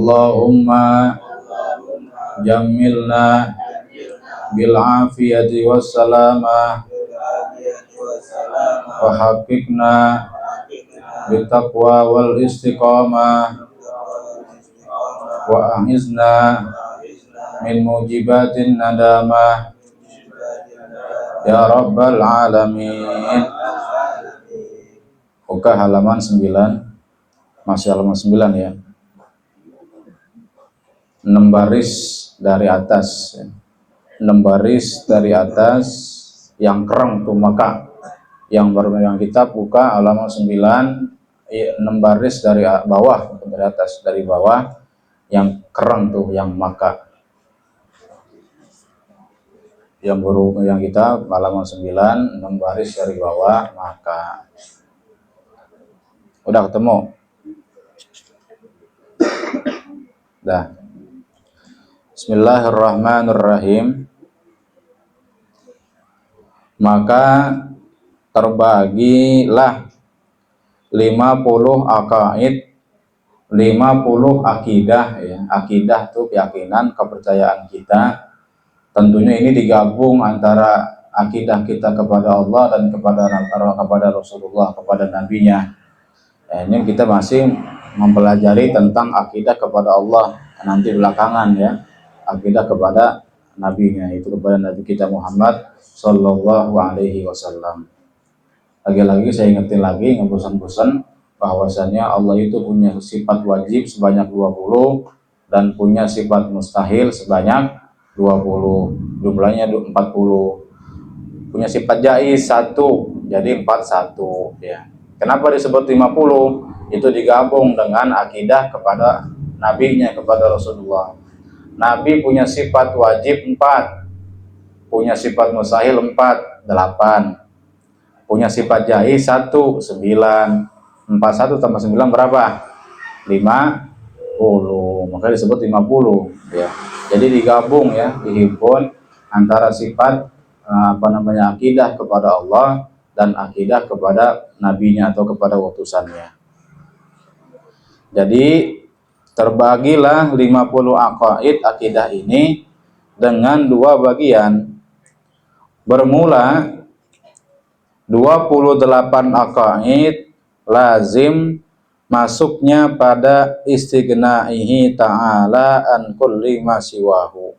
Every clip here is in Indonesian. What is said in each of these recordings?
Allahumma jammilna bil afiyati wassalamah wa haqiqna bit taqwa wal istiqamah wa ahizna min mujibatin nadamah ya rabbal alamin. Oke, halaman 9. Masih halaman 9 ya. 6 baris dari atas ya. 6 baris dari atas yang kereng tuh, maka yang baru yang kita buka halaman 9, 6 baris dari bawah, dari atas, dari bawah yang kereng tuh, yang maka. Yang baru yang kita halaman 9, 6 baris dari bawah maka. Udah ketemu? Dah. Bismillahirrahmanirrahim. Maka terbagilah 50 akaid, 50 akidah ya. Akidah itu keyakinan, kepercayaan kita. Tentunya ini digabung antara akidah kita kepada Allah dan kepada Rasulullah, kepada nabinya. Ini kita masih mempelajari tentang akidah kepada Allah nanti belakangan ya. Akidah kepada nabinya, itu kepada Nabi kita Muhammad Sallallahu Alaihi Wasallam. Lagi-lagi saya ingetin lagi, ngebosan-bosan, bahwasanya Allah itu punya sifat wajib sebanyak 20 dan punya sifat mustahil sebanyak 20, jumlahnya 40. Punya sifat jaiz 1, jadi 41 ya. Kenapa disebut 50? Itu digabung dengan akidah kepada nabinya, kepada Rasulullah. Nabi punya sifat wajib 4, punya sifat mustahil 4, 8, punya sifat jaiz 1, 9. 41 tambah 9 berapa? 50, maka disebut 50 ya. Jadi digabung ya, dihimpun antara sifat akidah kepada Allah dan akidah kepada nabinya atau kepada utusannya. Jadi terbagilah 50 aqaid akidah ini dengan 2 bagian. Bermula 28 aqaid lazim masuknya pada istighnaihi ta'ala an kulli ma siwahu.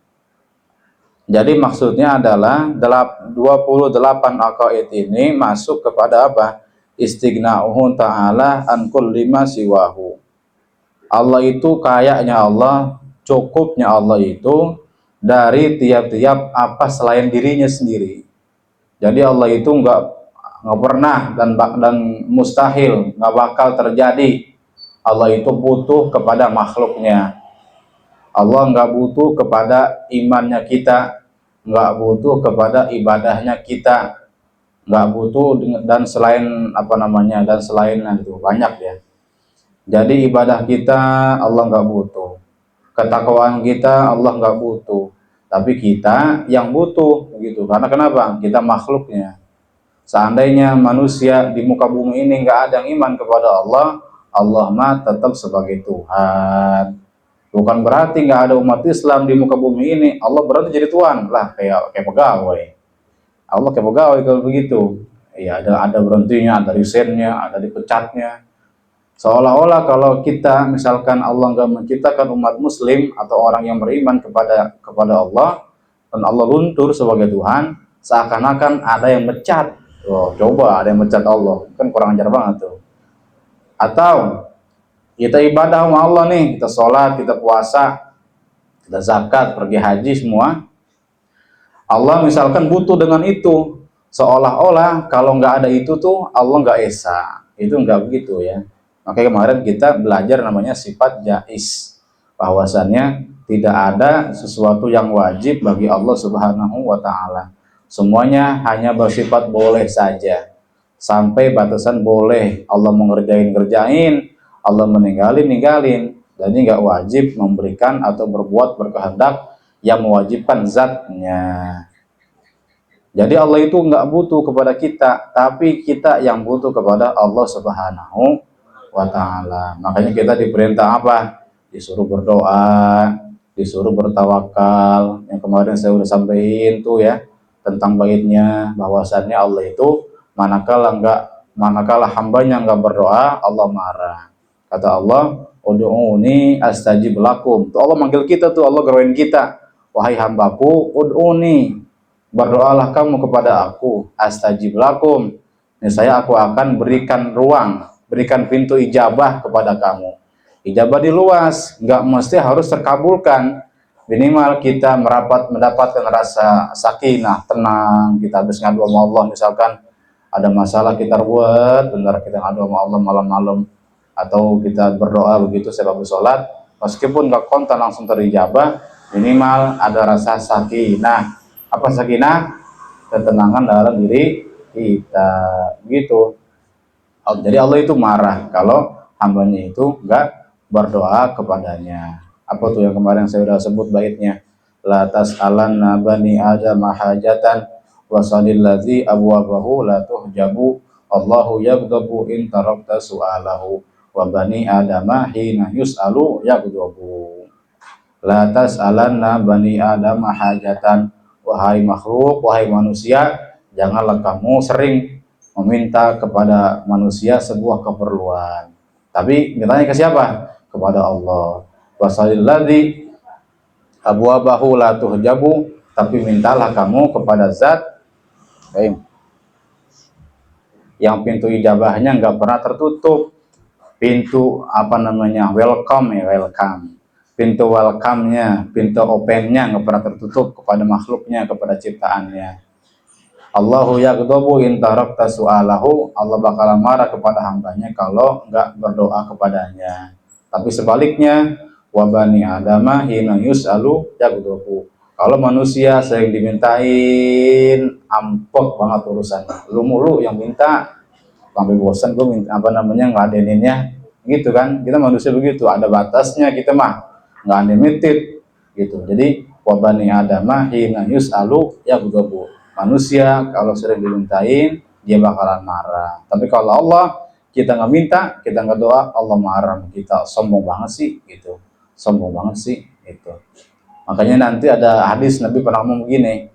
Jadi maksudnya adalah 28 aqaid ini masuk kepada apa? Istighna'uhu ta'ala an kulli ma siwahu. Allah itu kayanya Allah, cukupnya Allah itu dari tiap-tiap apa selain dirinya sendiri. Jadi Allah itu nggak pernah dan mustahil, nggak bakal terjadi Allah itu butuh kepada makhluknya. Allah nggak butuh kepada imannya kita, nggak butuh kepada ibadahnya kita, nggak butuh dan selain dan selain itu banyak ya. Jadi ibadah kita Allah nggak butuh, ketakwaan kita Allah nggak butuh, tapi kita yang butuh begitu. Karena kenapa? Kita makhluknya. Seandainya manusia di muka bumi ini nggak ada yang iman kepada Allah, Allah mah tetap sebagai Tuhan. Bukan berarti nggak ada umat Islam di muka bumi ini, Allah berarti jadi Tuhan lah, kayak pegawai. Allah kayak pegawai kalau begitu. Ya ada berhentinya, ada resign-nya, ada dipecatnya. Seolah-olah kalau kita misalkan Allah nggak menciptakan umat Muslim atau orang yang beriman kepada Allah dan Allah luntur sebagai Tuhan, seakan-akan ada yang mecat. Oh, coba ada yang mecat Allah, kan kurang ajar banget tuh. Atau kita ibadah sama Allah nih, kita sholat, kita puasa, kita zakat, pergi haji semua. Allah misalkan butuh dengan itu, seolah-olah kalau nggak ada itu tuh Allah nggak esa. Itu nggak begitu ya. Makanya kemarin kita belajar namanya sifat jaiz, bahwasannya tidak ada sesuatu yang wajib bagi Allah Subhanahu wa Ta'ala. Semuanya hanya bersifat boleh saja, sampai batasan boleh. Allah mengerjain, Allah ninggalin. Dan ini nggak wajib memberikan atau berbuat berkehendak yang mewajibkan zatnya. Jadi Allah itu nggak butuh kepada kita, tapi kita yang butuh kepada Allah Subhanahu wa Ta'ala. Makanya kita diperintah apa? disuruh berdoa, disuruh bertawakal. Yang kemarin saya udah sampaikan tuh ya tentang baitnya, bahwasannya Allah itu manakala hambanya nggak berdoa, Allah marah. Kata Allah, ud'uni astajib lakum. Tuh Allah manggil kita tuh, Allah geroin kita. Wahai hambaku, ud'uni, berdoalah kamu kepada aku, astajib lakum. Saya aku akan berikan ruang, berikan pintu ijabah kepada kamu. Ijabah di luas, nggak mesti harus terkabulkan. Minimal kita mendapatkan rasa sakinah, tenang. Kita habis ngadu sama Allah, misalkan ada masalah kita buat, benar kita ngadu sama Allah malam-malam, atau kita berdoa begitu sebab sholat, meskipun nggak kontan langsung terijabah, minimal ada rasa sakinah. Apa sakinah? Ketenangan dalam diri kita, gitu. Jadi Allah itu marah kalau hambanya itu nggak berdoa kepadanya. Apa tuh yang kemarin saya sudah sebut baitnya? La tas'alanna bani adam hajatan wasalil ladzi abwabahu la tuhjabu Allahu yaghdabu in tarakta su'alahu wa bani adama hina yus'alu yaghdabu. La tas'alanna bani adam hajatan, wahai makhluk, wahai manusia, janganlah kamu sering meminta kepada manusia sebuah keperluan. Tapi mintanya ke siapa? Kepada Allah. Wasalil ladzi abwabahu la tuhjabu, tapi mintalah kamu kepada zat yang pintu ijabahnya nggak pernah tertutup. Pintu welcome ya, welcome. Pintu welcome-nya, pintu open-nya nggak pernah tertutup kepada makhluknya, kepada ciptaannya. Allahu yaghdabu in tarakta su'alahu, Allah bakal marah kepada hambanya kalau nggak berdoa kepadanya. Tapi sebaliknya, wa bani adama hina yus'alu yaghdabu, kalau manusia sering dimintain, ampok banget urusannya, lu mulu yang minta, sampai bosan gue minta ngeladeninnya, gitu kan. Kita manusia begitu, ada batasnya kita mah, nggak unlimited gitu. Jadi wa bani adama hina yus'alu yaghdabu, manusia kalau sering dimintain dia bakalan marah. Tapi kalau Allah, kita nggak minta, kita nggak doa, Allah marah. Kita sombong banget sih gitu, sombong banget sih itu. Makanya nanti ada hadis Nabi pernah ngomong begini,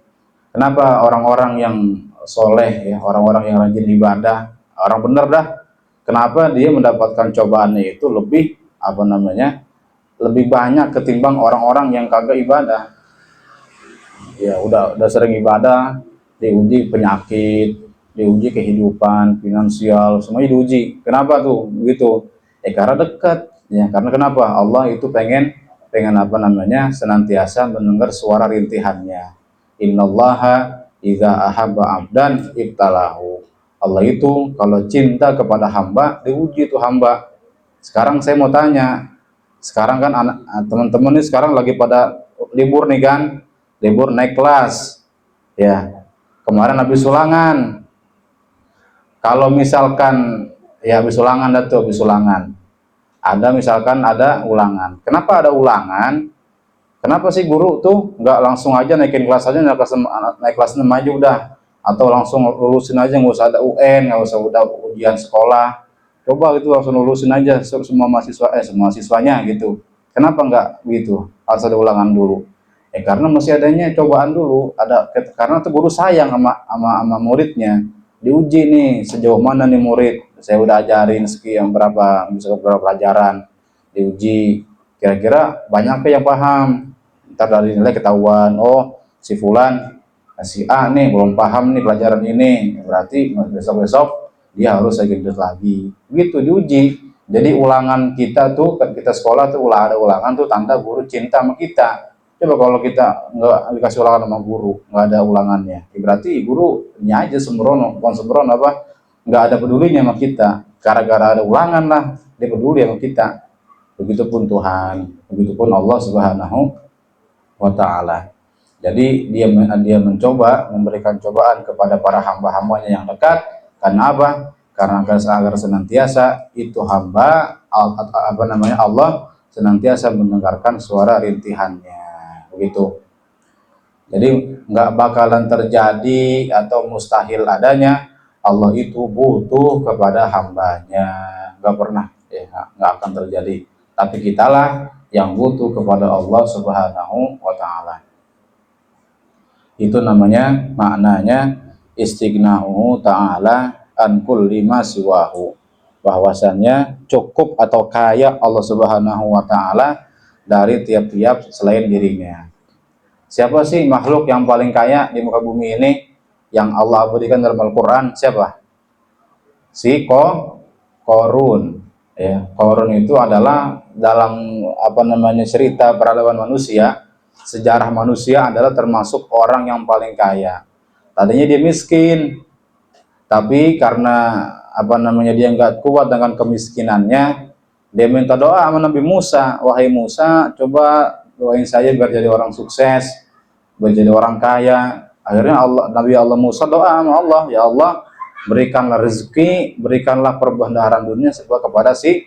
kenapa orang-orang yang soleh ya, orang-orang yang rajin ibadah, orang benar dah, kenapa dia mendapatkan cobaannya itu lebih lebih banyak ketimbang orang-orang yang kagak ibadah. Ya udah sering ibadah, diuji penyakit, diuji kehidupan, finansial, semuanya diuji. Kenapa tuh begitu? Karena dekat. Ya, karena kenapa? Allah itu pengen senantiasa mendengar suara rintihannya. Innallaha idza ahabba abdan ibtalahu. Allah itu kalau cinta kepada hamba, diuji itu hamba. Sekarang saya mau tanya, sekarang kan teman-teman ini sekarang lagi pada libur nih kan, libur naik kelas. Ya, kemarin habis ulangan. Kalau misalkan ya habis ulangan, ada misalkan ada ulangan. Kenapa ada ulangan? Kenapa sih guru tuh nggak langsung aja naikin kelas aja, naik kelas 6 aja udah, atau langsung lulusin aja, nggak usah ada UN, nggak usah udah ujian sekolah. Coba gitu langsung lulusin aja semua mahasiswanya gitu. Kenapa nggak gitu? Harus ada ulangan dulu. Karena masih adanya cobaan dulu, karena tuh guru sayang sama muridnya. Diuji nih sejauh mana nih murid, saya udah ajarin sekian berapa pelajaran, diuji kira-kira banyak yang paham. Ntar dari nilai ketahuan, oh si fulan, si A nih belum paham nih pelajaran ini, berarti besok dia harus gendut lagi, gitu diuji. Jadi ulangan kita tuh, kita sekolah tuh ada ulangan tuh tanda guru cinta sama kita. Coba kalau kita nggak dikasih ulangan sama guru, nggak ada ulangannya, berarti gurunya aja sembrono, bukan sembrono apa, nggak ada pedulinya sama kita. Gara-gara ada ulangan lah dia peduli sama kita. Begitupun Tuhan, begitupun Allah Subhanahu wa Ta'ala. Jadi dia mencoba memberikan cobaan kepada para hamba-hambanya yang dekat. Karena apa? Karena agar senantiasa itu hamba Allah senantiasa mendengarkan suara rintihannya. Begitu. Jadi nggak bakalan terjadi atau mustahil adanya Allah itu butuh kepada hambanya, nggak pernah, ya nggak akan terjadi. Tapi kitalah yang butuh kepada Allah Subhanahu wa taala. Itu namanya maknanya istighnahu ta'ala an kulli ma siwahu. Bahwasannya cukup atau kaya Allah Subhanahu wa taala dari tiap-tiap selain dirinya. Siapa sih makhluk yang paling kaya di muka bumi ini yang Allah berikan dalam Al-Qur'an? Siapa? Si Qarun. Ya, Qarun itu adalah dalam cerita peradaban manusia, sejarah manusia adalah termasuk orang yang paling kaya. Tadinya dia miskin, tapi karena dia nggak kuat dengan kemiskinannya, dia minta doa sama Nabi Musa, wahai Musa, coba doain saya biar jadi orang sukses, biar jadi orang kaya. Akhirnya Nabi Allah Musa doa sama Allah, ya Allah, berikanlah rezeki, berikanlah perbendaharaan dunia kepada si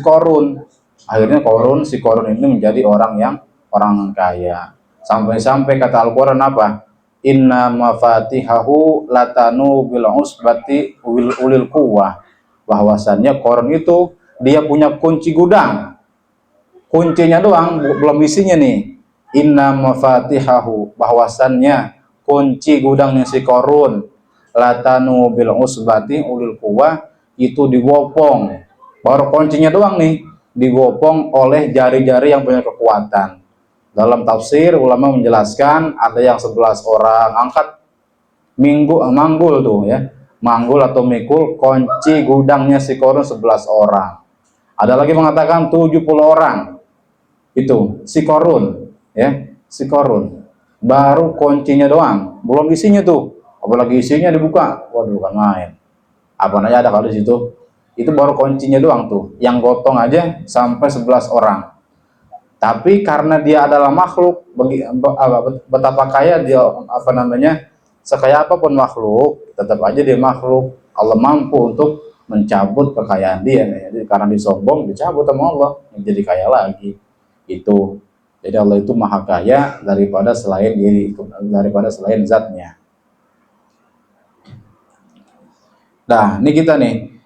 Qarun. Akhirnya si Qarun ini menjadi orang kaya. Sampai-sampai kata Al-Qur'an apa? Inna mafatihahu latanu bil usbati ulil quwwah. Bahwasannya Qarun itu dia punya kunci gudang. Kuncinya doang, belum isinya nih. Inna mafatihahu, bahwasannya kunci gudangnya si Qarun latanu bil usbati ulil quwwah, itu dibopong. Baru kuncinya doang nih, dibopong oleh jari-jari yang punya kekuatan. Dalam tafsir ulama menjelaskan ada yang 11 orang angkat manggul tuh ya. Manggul atau mikul kunci gudangnya si Qarun 11 orang. Ada lagi mengatakan 70 orang. Itu si Qarun ya, si Qarun. Baru kuncinya doang, belum isinya tuh. Apalagi isinya dibuka, waduh kan main. Apa aja ada kalau di situ. Itu baru kuncinya doang tuh. Yang gotong aja sampai 11 orang. Tapi karena dia adalah makhluk, betapa kaya dia, sekaya apapun makhluk, tetap aja dia makhluk. Allah mampu untuk mencabut kekayaan dia. Jadi karena disombong, dicabut sama Allah, jadi kaya lagi. Itu. Jadi Allah itu maha kaya daripada selain zatnya. Nah, ini kita nih.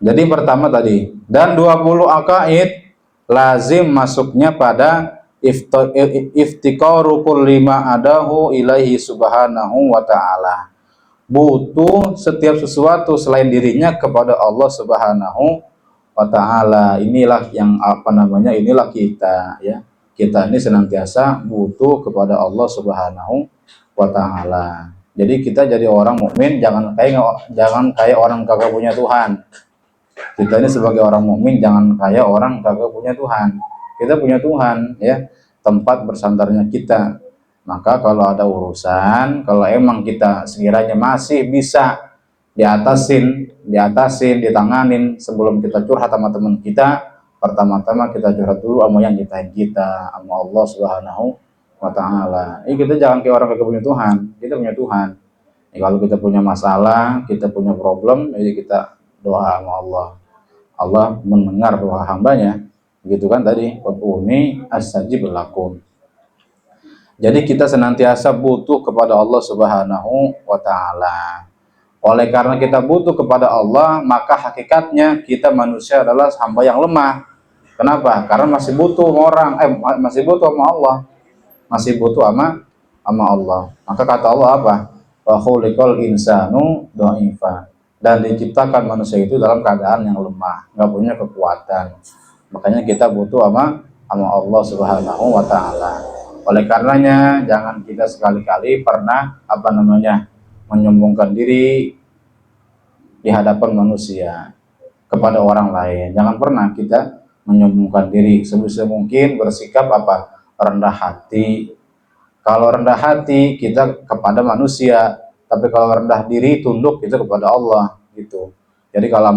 Jadi pertama tadi, dan 20 akaid lazim masuknya pada iftikaru kulli ma adahu ilaihi subhanahu wa ta'ala. Butuh setiap sesuatu selain dirinya kepada Allah Subhanahu wa ta'ala. Inilah yang inilah kita ya. Kita ini senantiasa butuh kepada Allah Subhanahu wa ta'ala. Jadi kita jadi orang mukmin jangan kayak orang kagak punya Tuhan. Kita ini sebagai orang mukmin jangan kayak orang kagak punya Tuhan. Kita punya Tuhan ya, tempat bersandarnya kita. Maka kalau ada urusan, kalau emang kita sekiranya masih bisa ditanganin sebelum kita curhat sama teman kita, pertama-tama kita curhat dulu sama yang nyiptain kita, sama Allah Subhanahu wa ta'ala. Kita jangan kayak orang kagak punya Tuhan. Kita punya Tuhan. Kalau kita punya masalah, kita punya problem, jadi kita doa sama Allah. Allah mendengar doa hambanya, gitu kan tadi. Ud'uni astajib lakum. Jadi kita senantiasa butuh kepada Allah Subhanahu wa ta'ala. Oleh karena kita butuh kepada Allah, maka hakikatnya kita manusia adalah hamba yang lemah. Kenapa? Karena masih butuh masih butuh sama Allah. Masih butuh sama Allah. Maka kata Allah apa? Wa khuliqal insanu dha'ifa. Dan diciptakan manusia itu dalam keadaan yang lemah, nggak punya kekuatan. Makanya kita butuh sama Allah Subhanahu wa ta'ala. Oleh karenanya jangan kita sekali-kali pernah menyombongkan diri di hadapan manusia kepada orang lain. Jangan pernah kita menyombongkan diri. Sebisa mungkin bersikap rendah hati. Kalau rendah hati kita kepada manusia, tapi kalau rendah diri tunduk kita kepada Allah gitu. Jadi kalau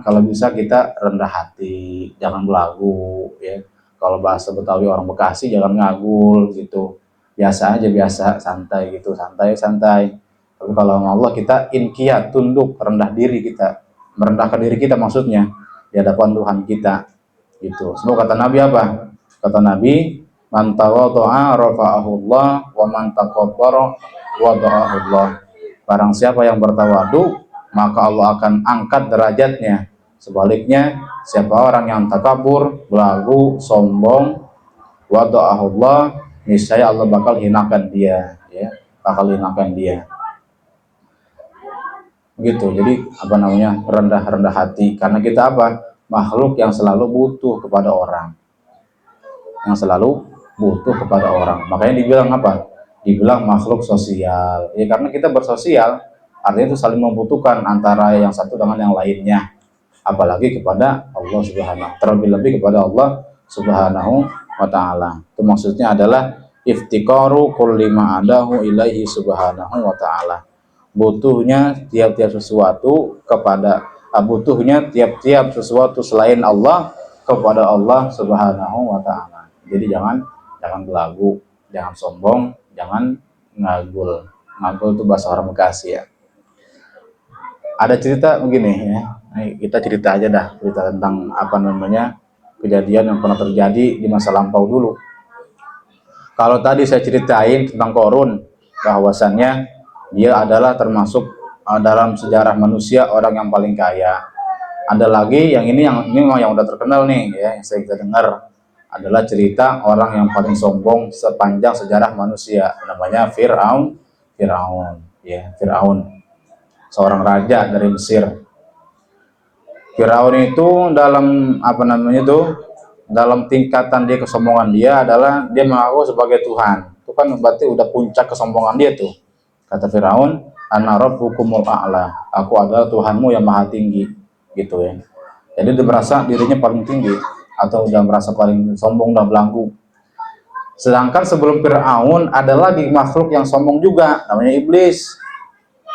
kalau bisa kita rendah hati, jangan belagu ya. Kalau bahasa Betawi orang Bekasi jangan ngagul gitu. Biasa aja, santai gitu, santai. Tapi kalau sama Allah kita inqiyad, tunduk, rendah diri kita, merendahkan diri kita maksudnya di hadapan Tuhan kita gitu. Sebab kata Nabi apa? Kata Nabi, man tawadha'a rafa'ahu Allah wa man takabbara wada'ahu Allah. Barang siapa yang bertawadu, maka Allah akan angkat derajatnya. Sebaliknya, siapa orang yang takabur, belagu, sombong, wada'ahullah, niscaya Allah bakal hinakan dia, ya, bakal hinakan dia. Begitu. Jadi apa namanya, rendah hati, karena kita apa, makhluk yang selalu butuh kepada orang, yang selalu butuh kepada orang. Makanya dibilang apa? Dibilang makhluk sosial. Ya karena kita bersosial, artinya itu saling membutuhkan antara yang satu dengan yang lainnya. Apalagi kepada Allah Subhanahu, terlebih-lebih kepada Allah Subhanahu wa taala. Itu maksudnya adalah iftikaru kulli ma adahu ilaihi subhanahu wa taala. Butuhnya tiap-tiap sesuatu kepada butuhnya tiap-tiap sesuatu selain Allah kepada Allah Subhanahu wa taala. Jadi jangan belagu, jangan sombong, jangan ngagul. Ngagul itu bahasa orang Bekasi ya. Ada cerita begini ya. Kita cerita aja dah, cerita tentang apa namanya, kejadian yang pernah terjadi di masa lampau dulu. Kalau tadi saya ceritain tentang Korun, bahwasannya dia adalah termasuk dalam sejarah manusia orang yang paling kaya. Ada lagi yang ini memang yang udah terkenal nih ya, yang saya kita dengar adalah cerita orang yang paling sombong sepanjang sejarah manusia, namanya Fir'aun, ya, Fir'aun, seorang raja dari Mesir. Firaun itu dalam apa namanya itu, dalam tingkatan dia kesombongan dia adalah dia mengaku sebagai Tuhan. Itu kan berarti udah puncak kesombongan dia tuh. Kata Firaun, ana rabbukumul a'la, aku adalah Tuhanmu yang maha tinggi, gitu ya. Jadi dia merasa dirinya paling tinggi atau udah merasa paling sombong dan belanggu. Sedangkan sebelum Firaun ada lagi makhluk yang sombong juga, namanya iblis.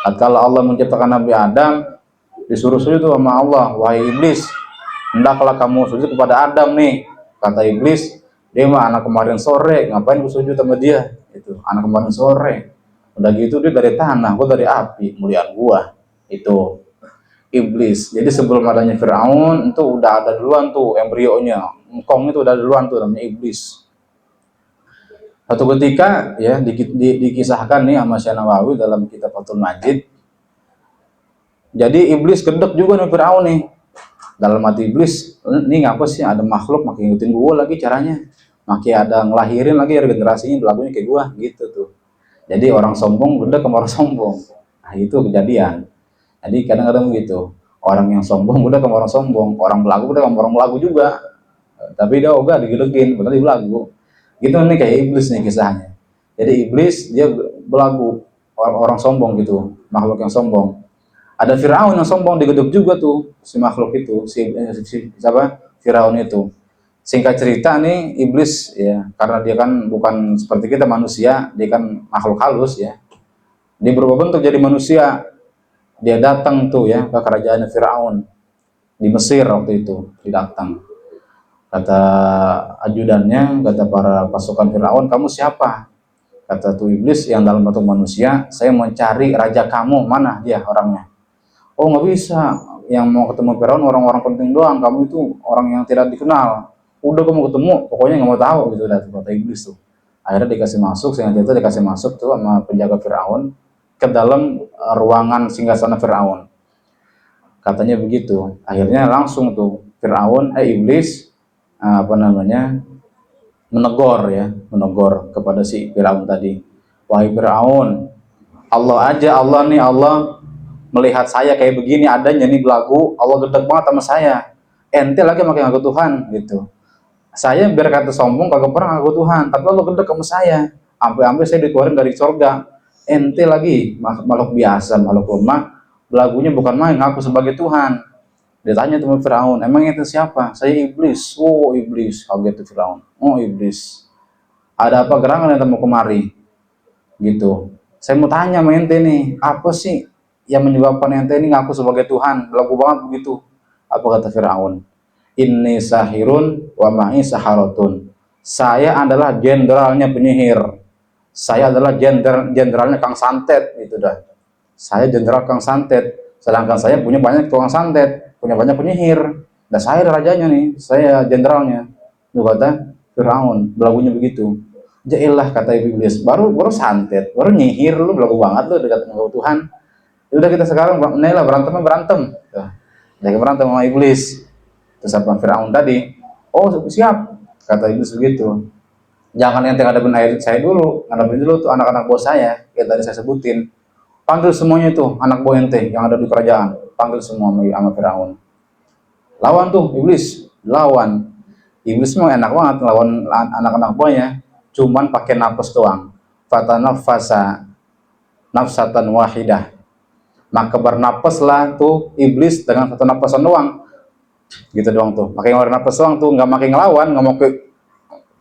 Tatkala Allah menciptakan Nabi Adam, disuruh sujud sama Allah, wahai iblis, hendaklah kamu sujud kepada Adam nih. Kata iblis, dia mah anak kemarin sore, ngapain gue sujud sama dia? Itu anak kemarin sore. Udah gitu dia dari tanah, gue dari api, muliaan gua. Itu iblis. Jadi sebelum adanya Firaun itu udah ada duluan tuh embrionya, engkong itu udah duluan tuh, namanya iblis. Satu ketika ya dikisahkan nih sama Syekh Nawawi dalam kitab Fathul Majid. Jadi iblis gedek juga nih Firaun nih. Dalam hati iblis, ini ngapa sih ada makhluk makin ngikutin gue lagi caranya, makin ada ngelahirin lagi regenerasinya belagunya kayak gue gitu tuh. Jadi orang sombong gedek sama orang sombong. Nah itu kejadian. Jadi kadang-kadang begitu. Orang yang sombong gedek sama orang sombong, orang belagu gedek sama orang belagu juga. Tapi dia ogah digedekin, padahal dia belagu. Gitu nih kayak iblis nih kisahnya. Jadi iblis dia belagu, orang sombong gitu, makhluk yang sombong. Ada Firaun yang sombong digeduk juga tuh si makhluk itu, si siapa? Firaun itu. Singkat cerita nih iblis ya, karena dia kan bukan seperti kita manusia, dia kan makhluk halus ya. Dia berubah bentuk jadi manusia. Dia datang tuh ya ke kerajaan Firaun di Mesir waktu itu, dia datang. Kata ajudannya, kata para pasukan Firaun, kamu siapa? Kata tuh iblis yang dalam bentuk manusia, saya mencari raja kamu, mana dia orangnya? Oh nggak bisa, yang mau ketemu Firaun orang-orang penting doang, kamu itu orang yang tidak dikenal. Udah kamu ketemu, pokoknya nggak mau tahu gitu, dari kata iblis tuh. Akhirnya dikasih masuk, singkat cerita dikasih masuk tuh sama penjaga Firaun ke dalam ruangan singgasana Firaun. Katanya begitu. Akhirnya langsung tuh Firaun, iblis apa namanya, menegur kepada si Firaun tadi. Wahai Firaun, Allah nih, Allah melihat saya kayak begini adanya nih belagu, Allah gedek banget sama saya. Ente lagi makin ngaku Tuhan gitu. Saya biar kata sombong kagak pernah ngaku Tuhan, tapi Allah gedek sama saya. Sampai saya dikeluarin dari surga. Ente lagi makhluk biasa, makhluk lemah, belagunya bukan main ngaku sebagai Tuhan. Dia tanya teman Firaun, emang itu siapa? Saya iblis. Oh iblis, kaget tuh Firaun. Oh iblis. Ada apa gerangan yang mau kemari? Gitu. Saya mau tanya sama ente nih, apa sih yang menyebabkan ente ini ngaku sebagai Tuhan? Belagu banget begitu. Apa kata Firaun? Inni sahirun wa ma'i saharatun. Saya adalah jenderalnya penyihir. Saya adalah jenderalnya Kang Santet, gitu dah. Saya jenderal Kang Santet. Sedangkan saya punya banyak tukang santet, punya banyak penyihir. Dan saya rajanya nih, saya jenderalnya. Itu kata Firaun, belagunya begitu. Jailah kata iblis, baru santet, baru nyihir, lu belagu banget lu dekat dengan Tuhan. Ya udah kita sekarang berantem. Dia berantem sama iblis. Terus apa Firaun tadi? Oh siap, kata iblis begitu. Jangan ente ngadepin saya dulu, ngadepin dulu tuh anak-anak bos saya, yang tadi saya sebutin. Panggil semuanya itu anak buah ente yang ada di kerajaan, panggil semua sama Firaun. Lawan tuh iblis, lawan. Iblis memang enak banget lawan anak-anak buahnya, cuman pakai napas doang. Fatanafasa nafsatan wahidah. Maka bernapaslah tuh iblis dengan satu napasan doang. Gitu doang tuh. Pakai napas doang tuh, nggak pakai ngelawan, nggak mau ke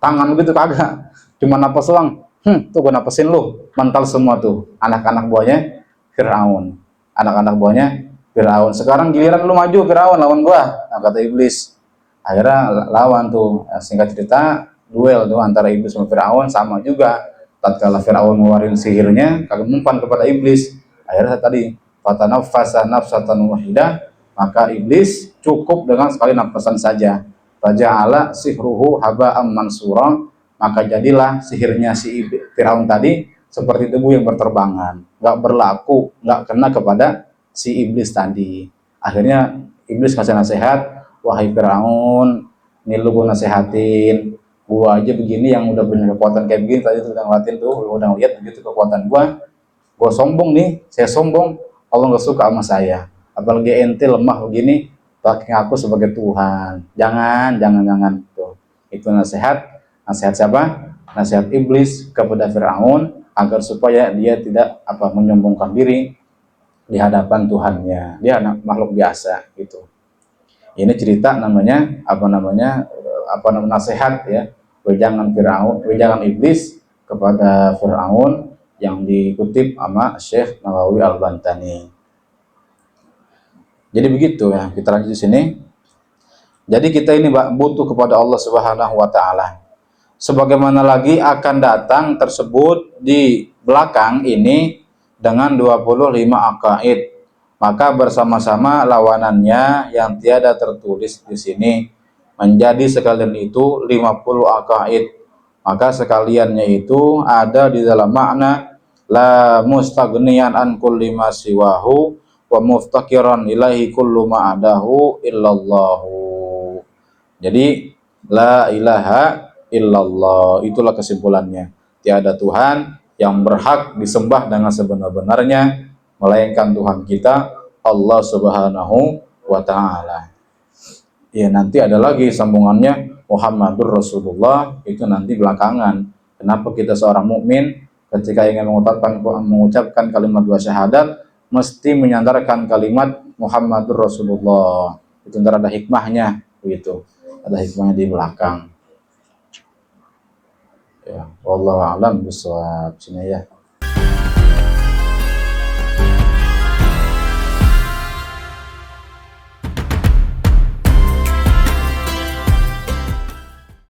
tangan begitu kagak. Cuma napas doang. Tuh gue napasin lu. Mental semua tuh anak-anak buahnya Firaun. Anak-anak buahnya Firaun. Sekarang giliran lu maju Firaun lawan gua. Nah, kata iblis. Akhirnya lawan tuh. Singkat cerita, duel tuh antara iblis sama Firaun sama juga. Tatkala Firaun ngeluarin sihirnya, kagak mempan kepada iblis. Akhirnya tadi fatanafasa nafsatan wahidah, maka iblis cukup dengan sekali napasan saja. Faja'ala sihruhu haba'am mansura, maka jadilah sihirnya si Firaun tadi seperti debu yang berterbangan, nggak berlaku, nggak kena kepada si iblis tadi. Akhirnya iblis kasih nasihat, wahai Firaun, ini lu gue nasehatin, gua aja begini yang udah punya kekuatan kayak begini tadi tuh udah ngeliatin tuh, lu udah lihat begitu kekuatan gua sombong nih, saya sombong, Allah nggak suka sama saya. Apalagi ente lemah begini, pakai aku sebagai Tuhan. Jangan tuh. Itu nasihat siapa? Nasihat iblis kepada Firaun agar supaya dia tidak menyombongkan diri di hadapan Tuhannya. Dia anak makhluk biasa gitu. Ini cerita namanya nasihat ya. Wejangan Firaun, wejangan iblis kepada Firaun yang dikutip sama Syekh Nawawi Al-Bantani. Jadi begitu ya, kita lanjut di sini. Jadi kita ini butuh kepada Allah Subhanahu wa taala. Sebagaimana lagi akan datang tersebut di belakang ini dengan 25 akaid. Maka bersama-sama lawanannya yang tiada tertulis di sini menjadi sekalian itu 50 akaid. Maka sekaliannya itu ada di dalam makna la mustaghniyan an kulli ma siwahu wa muftakiran ilahi kullu ma adahu illallahu. Jadi la ilaha illallah, itulah kesimpulannya. Tiada Tuhan yang berhak disembah dengan sebenar-benarnya melainkan Tuhan kita Allah Subhanahu wa taala. Ya, nanti ada lagi sambungannya Muhammadur Rasulullah, itu nanti belakangan. Kenapa kita seorang mukmin ketika ingin mengucapkan kalimat dua syahadat mesti menyandarkan kalimat Muhammadur Rasulullah. Itu ntar ada hikmahnya begitu. Ada hikmahnya di belakang. Ya, wallahu a'lam bishawab. Sini ya.